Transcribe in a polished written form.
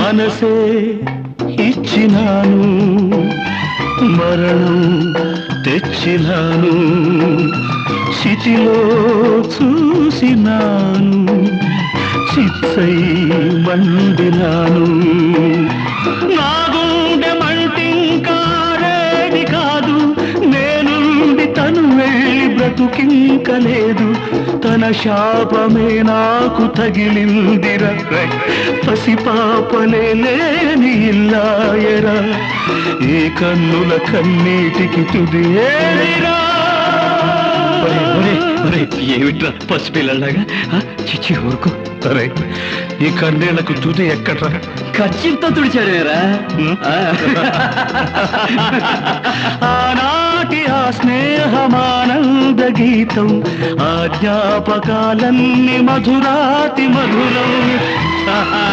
మనసే ఇచ్చినాను, మరణం తెచ్చినాను, చితిలో చూసినాను, చిత్తై మండినాను. నా గుండె మంటింకారేది కాదు, నేనుండి తను వెళ్ళి బ్రతుకింకలేదు. తన శాపమే నాకు తగిలిందిరా, పసిపాపలే లేని ఇల్లాయరా, ఏ కన్నుల కన్నీటికి తుది ఏరిరా. ఏమిట్రా పసిపిల్లలాగా చిచ్చి ఊరుకో. అరే ఈ కన్నీళ్లకు తుది ఎక్కడ్రా? ఖర్చుతో తుడిచాడేరా. ఆనాటి ఆ స్నేహమానంద గీతం, ఆ జ్ఞాపకాలన్నీ మధురాతి మధురం.